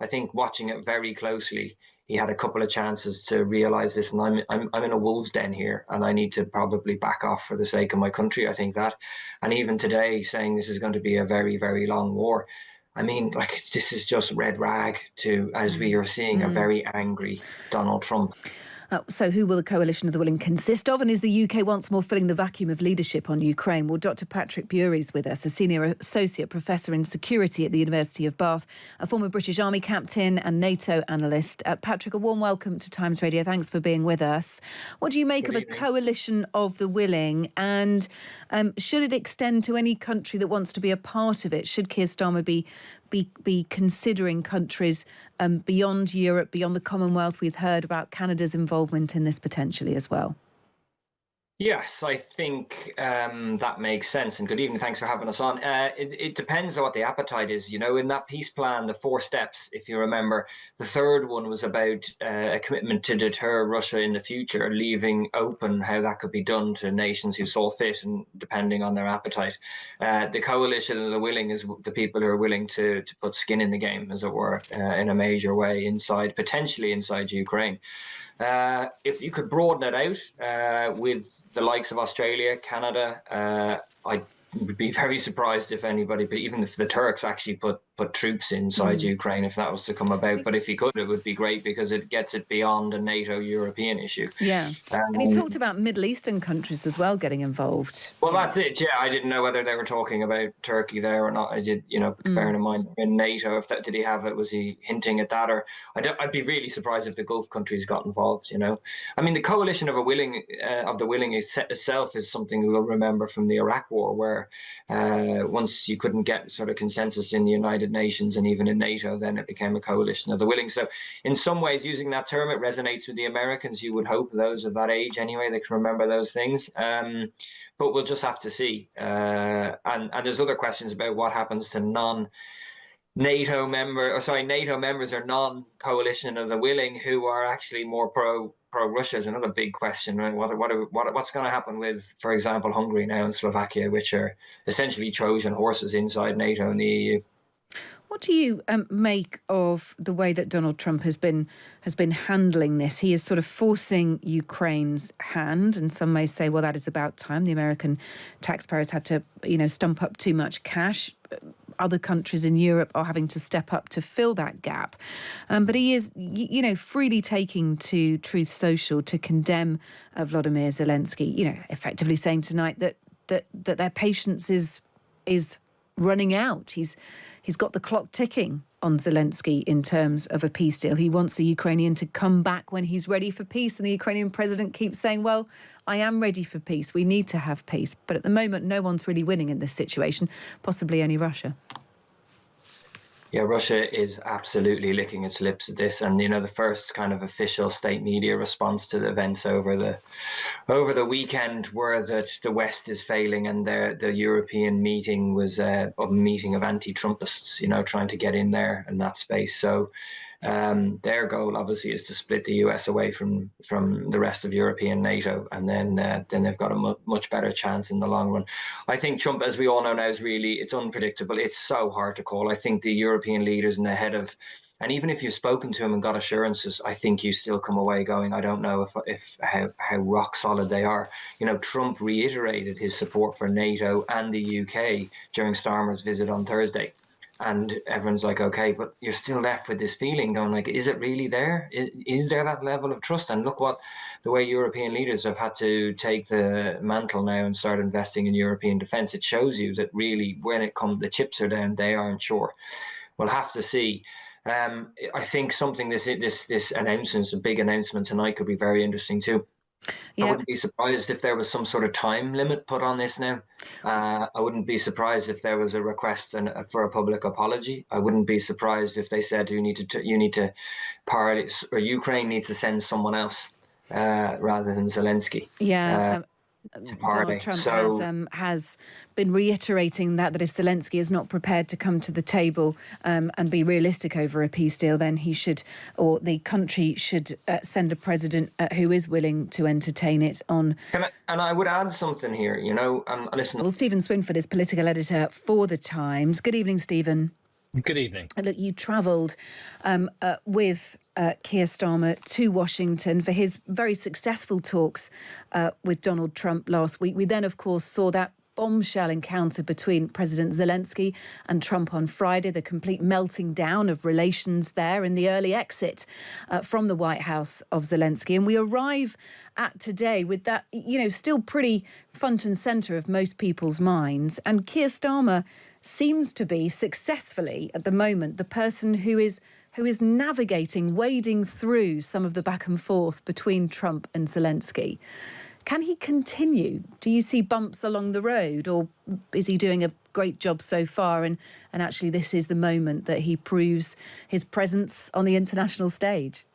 I think watching it very closely, he had a couple of chances to realise this, and I'm in a wolf's den here, and I need to probably back off for the sake of my country. I think that, and even today, saying this is going to be a very, very long war. I mean, like, this is just red rag to, as we are seeing, a very angry Donald Trump. So who will the coalition of the willing consist of? And is the UK once more filling the vacuum of leadership on Ukraine? Well, Dr. Patrick Bury's with us, a senior associate professor in security at the University of Bath, a former British Army captain and NATO analyst. Patrick, a warm welcome to Times Radio. Thanks for being with us. What do you make of a coalition of the willing? And should it extend to any country that wants to be a part of it? Should Keir Starmer be considering countries beyond Europe, beyond the Commonwealth? We've heard about Canada's involvement in this potentially as well. Yes, I think that makes sense. And good evening. Thanks for having us on. It depends on what the appetite is. You know, in that peace plan, the 4 steps, if you remember, the third one was about a commitment to deter Russia in the future, leaving open how that could be done to nations who saw fit and depending on their appetite. The coalition of the willing is the people who are willing to put skin in the game, as it were, in a major way potentially inside Ukraine. If you could broaden it out with the likes of Australia, Canada, I would be very surprised if anybody, but even if the Turks actually put troops inside Ukraine, if that was to come about. But if he could, it would be great because it gets it beyond a NATO European issue. Yeah. And he talked about Middle Eastern countries as well getting involved. Well, that's it. Yeah, I didn't know whether they were talking about Turkey there or not. I did, bearing in mind in NATO, did he have it? Was he hinting at that? Or I'd be really surprised if the Gulf countries got involved. I mean, the coalition of the willing itself is something we'll remember from the Iraq War, where once you couldn't get sort of consensus in the United Nations and even in NATO, then it became a coalition of the willing. So in some ways, using that term, it resonates with the Americans. You would hope, those of that age anyway, they can remember those things. But we'll just have to see. And there's other questions about what happens to NATO members or non-coalition of the willing who are actually more pro-Russia is another big question. Right? What's going to happen with, for example, Hungary now and Slovakia, which are essentially Trojan horses inside NATO and the EU? What do you make of the way that Donald Trump has been handling this? He is sort of forcing Ukraine's hand, and some may say, well, that is about time. The American taxpayers had to, stump up too much cash. Other countries in Europe are having to step up to fill that gap. But he is, freely taking to Truth Social to condemn Volodymyr Zelensky, effectively saying tonight that their patience is running out. He's got the clock ticking on Zelensky in terms of a peace deal. He wants the Ukrainian to come back when he's ready for peace. And the Ukrainian president keeps saying, well, I am ready for peace. We need to have peace. But at the moment, no one's really winning in this situation, possibly only Russia. Yeah, Russia is absolutely licking its lips at this, and the first kind of official state media response to the events over the weekend were that the West is failing, and the European meeting was a meeting of anti-Trumpists, trying to get in there in that space. So their goal obviously is to split the US away from the rest of European NATO, and then they've got a much better chance in the long run. I think Trump, as we all know now, it's unpredictable. It's so hard to call. I think the European leaders in the head of, and even if you've spoken to him and got assurances, I think you still come away going, I don't know if how rock solid they are. Trump reiterated his support for NATO and the UK during Starmer's visit on Thursday. And everyone's like, okay, but you're still left with this feeling going like, is it really there? Is there that level of trust? And look the way European leaders have had to take the mantle now and start investing in European defence. It shows you that really when it comes, the chips are down, they aren't sure. We'll have to see. I think this announcement, a big announcement tonight, could be very interesting too. Yeah. I wouldn't be surprised if there was some sort of time limit put on this now. I wouldn't be surprised if there was a request for a public apology. I wouldn't be surprised if they said Ukraine needs to send someone else rather than Zelensky. Yeah. Donald Trump has been reiterating that if Zelensky is not prepared to come to the table and be realistic over a peace deal, then he should, or the country should send a president who is willing to entertain it on. And I would add something here, listen. Well, Stephen Swinford is political editor for The Times. Good evening, Stephen. Good evening. Look, you travelled with Keir Starmer to Washington for his very successful talks with Donald Trump last week. We then, of course, saw that bombshell encounter between President Zelensky and Trump on Friday, the complete melting down of relations there and the early exit from the White House of Zelensky. And we arrive at today with that, still pretty front and centre of most people's minds. And Keir Starmer seems to be successfully at the moment the person who is navigating, wading through some of the back and forth between Trump and Zelensky. Can he continue? Do you see bumps along the road, or is he doing a great job so far and actually this is the moment that he proves his presence on the international stage?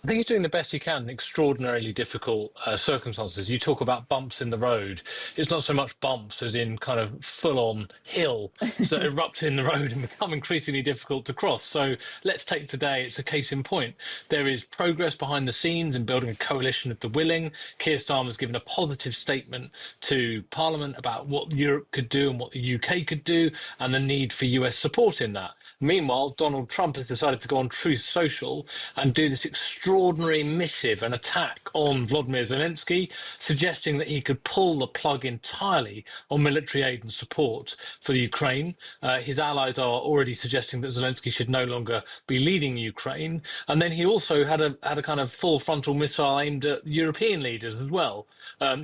I think he's doing the best he can in extraordinarily difficult circumstances. You talk about bumps in the road. It's not so much bumps as in kind of full-on hill that erupt in the road and become increasingly difficult to cross. So let's take today. It's a case in point. There is progress behind the scenes in building a coalition of the willing. Keir Starmer's given a positive statement to Parliament about what Europe could do and what the UK could do and the need for US support in that. Meanwhile, Donald Trump has decided to go on Truth Social and do this extraordinary missive and attack on Vladimir Zelensky, suggesting that he could pull the plug entirely on military aid and support for the Ukraine. His allies are already suggesting that Zelensky should no longer be leading Ukraine. And then he also had a kind of full frontal missile aimed at European leaders as well.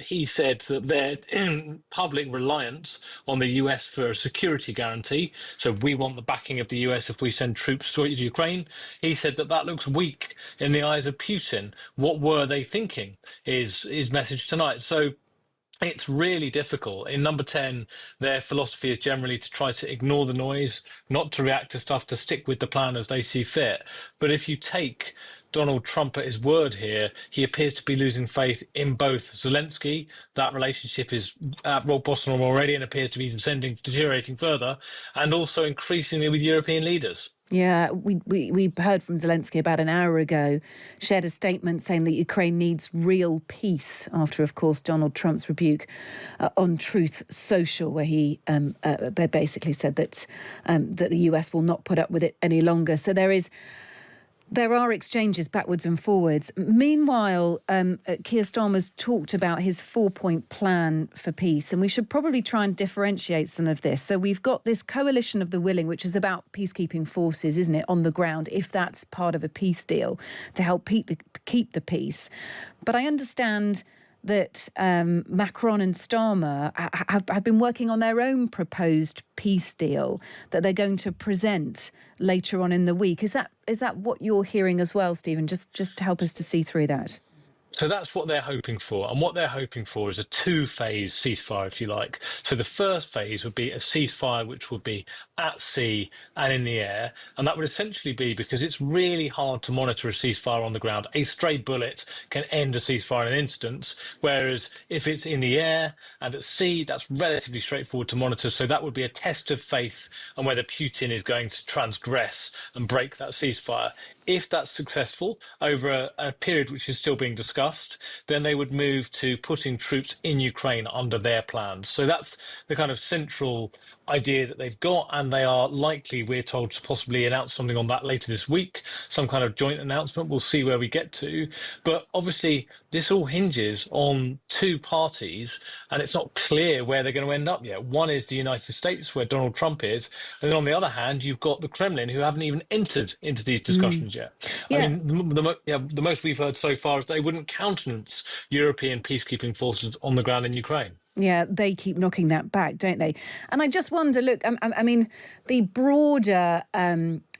He said that their public reliance on the US for a security guarantee, so we want the backing of the US if we send troops to Ukraine. He said that looks weak in the eyes of Putin. What were they thinking? Is his message tonight. So it's really difficult. In number 10, their philosophy is generally to try to ignore the noise, not to react to stuff, to stick with the plan as they see fit. But if you take Donald Trump at his word here, he appears to be losing faith in both Zelensky. That relationship is at rock bottom already and appears to be deteriorating further, and also increasingly with European leaders. Yeah, we heard from Zelensky about an hour ago, shared a statement saying that Ukraine needs real peace after, of course, Donald Trump's rebuke on Truth Social, where he basically said that the US will not put up with it any longer. So there are exchanges backwards and forwards. Meanwhile, Keir Starmer's talked about his 4-point plan for peace, and we should probably try and differentiate some of this. So we've got this coalition of the willing, which is about peacekeeping forces, isn't it, on the ground, if that's part of a peace deal, to help keep the peace. But I understand that Macron and Starmer have been working on their own proposed peace deal that they're going to present later on in the week. Is that what you're hearing as well, Stephen? Just to help us to see through that. So that's what they're hoping for. And what they're hoping for is a two-phase ceasefire, if you like. So the first phase would be a ceasefire which would be at sea and in the air. And that would essentially be, because it's really hard to monitor a ceasefire on the ground, a stray bullet can end a ceasefire in an instant. Whereas if it's in the air and at sea, that's relatively straightforward to monitor. So that would be a test of faith on whether Putin is going to transgress and break that ceasefire. If that's successful over a period which is still being discussed, then they would move to putting troops in Ukraine under their plans. So that's the kind of central idea that they've got, and they are likely, we're told, to possibly announce something on that later this week, some kind of joint announcement. We'll see where we get to. But obviously, this all hinges on two parties, and it's not clear where they're going to end up yet. One is the United States, where Donald Trump is, and then on the other hand, you've got the Kremlin, who haven't even entered into these discussions yet. Yeah. I mean, the most we've heard so far is they wouldn't countenance European peacekeeping forces on the ground in Ukraine. Yeah, they keep knocking that back, don't they? And I just wonder, look, I mean, the broader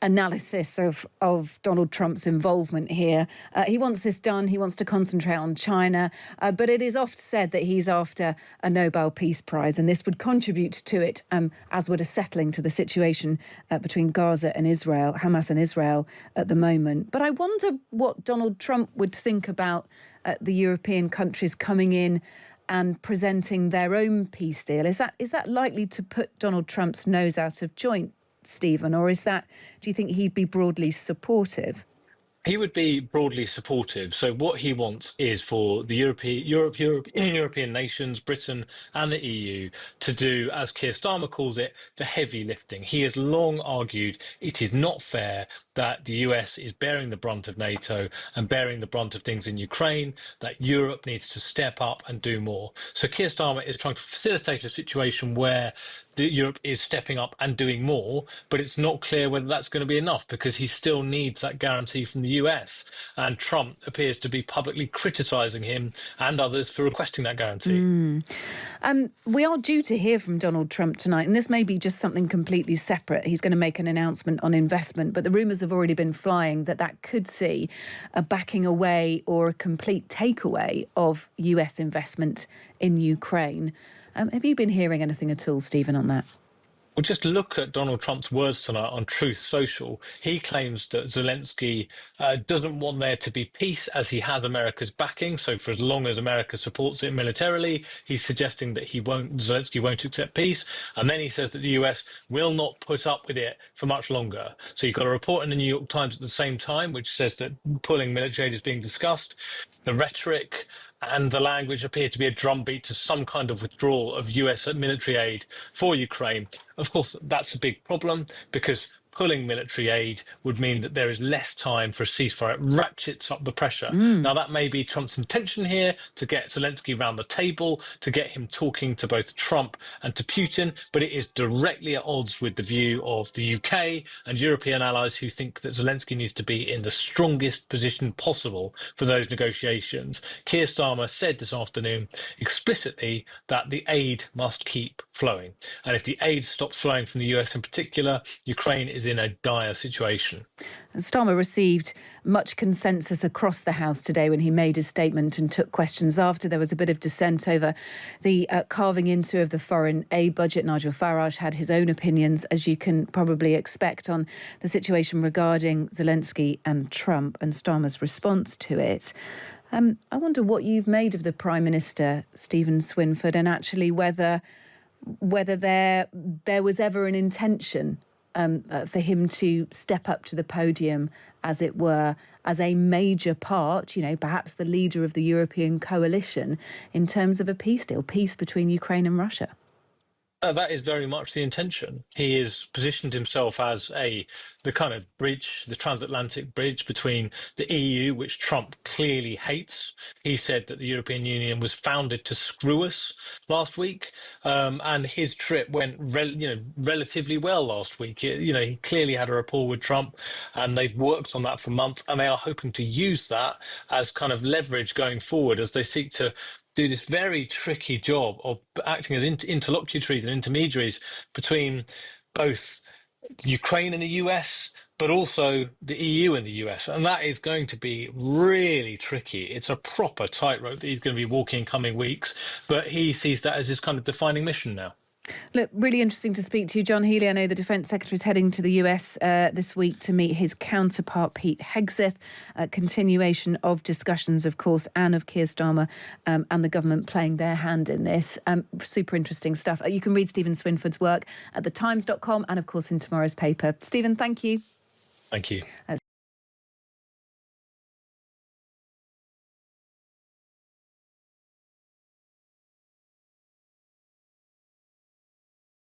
analysis of Donald Trump's involvement here, he wants this done, he wants to concentrate on China, but it is oft said that he's after a Nobel Peace Prize, and this would contribute to it, as would a settling to the situation between Gaza and Israel, Hamas and Israel at the moment. But I wonder what Donald Trump would think about the European countries coming in and presenting their own peace deal. Is that likely to put Donald Trump's nose out of joint, Stephen, or do you think he'd be broadly supportive? He would be broadly supportive. So what he wants is for the European nations, Britain and the EU, to do, as Keir Starmer calls it, the heavy lifting. He has long argued it is not fair that the US is bearing the brunt of NATO and bearing the brunt of things in Ukraine, that Europe needs to step up and do more. So Keir Starmer is trying to facilitate a situation where Europe is stepping up and doing more, but it's not clear whether that's going to be enough because he still needs that guarantee from the US. And Trump appears to be publicly criticising him and others for requesting that guarantee. We are due to hear from Donald Trump tonight, and this may be just something completely separate. He's going to make an announcement on investment, but the rumours have already been flying that could see a backing away or a complete takeaway of US investment in Ukraine. Have you been hearing anything at all, Stephen, on that? Well, just look at Donald Trump's words tonight on Truth Social. He claims that Zelensky doesn't want there to be peace as he has America's backing. So for as long as America supports it militarily, he's suggesting that Zelensky won't accept peace. And then he says that the US will not put up with it for much longer. So you've got a report in the New York Times at the same time, which says that pulling military aid is being discussed. The rhetoric and the language appear to be a drumbeat to some kind of withdrawal of US military aid for Ukraine. Of course, that's a big problem because pulling military aid would mean that there is less time for a ceasefire. It ratchets up the pressure. Now, that may be Trump's intention here, to get Zelensky round the table, to get him talking to both Trump and to Putin, but it is directly at odds with the view of the UK and European allies who think that Zelensky needs to be in the strongest position possible for those negotiations. Keir Starmer said this afternoon explicitly that the aid must keep flowing. And if the aid stops flowing from the US in particular, Ukraine is in a dire situation. And Starmer received much consensus across the House today when he made his statement and took questions after. There was a bit of dissent over the carving into of the foreign aid budget. Nigel Farage had his own opinions, as you can probably expect, on the situation regarding Zelensky and Trump and Starmer's response to it. I wonder what you've made of the Prime Minister, Stephen Swinford, and actually whether there was ever an intention for him to step up to the podium, as it were, as a major part, perhaps the leader of the European coalition in terms of a peace deal, peace between Ukraine and Russia. That is very much the intention. He has positioned himself as the kind of bridge, the transatlantic bridge between the EU, which Trump clearly hates. He said that the European Union was founded to screw us last week, and his trip went relatively well last week. He clearly had a rapport with Trump, and they've worked on that for months, and they are hoping to use that as kind of leverage going forward as they seek to do this very tricky job of acting as interlocutories and intermediaries between both Ukraine and the US, but also the EU and the US. And that is going to be really tricky. It's a proper tightrope that he's going to be walking in coming weeks, but he sees that as his kind of defining mission now. Look, really interesting to speak to you, John Healey. I know the Defence Secretary is heading to the US this week to meet his counterpart, Pete Hegseth. Continuation of discussions, of course, and of Keir Starmer and the government playing their hand in this. Super interesting stuff. You can read Stephen Swinford's work at thetimes.com and, of course, in tomorrow's paper. Stephen, thank you. Thank you.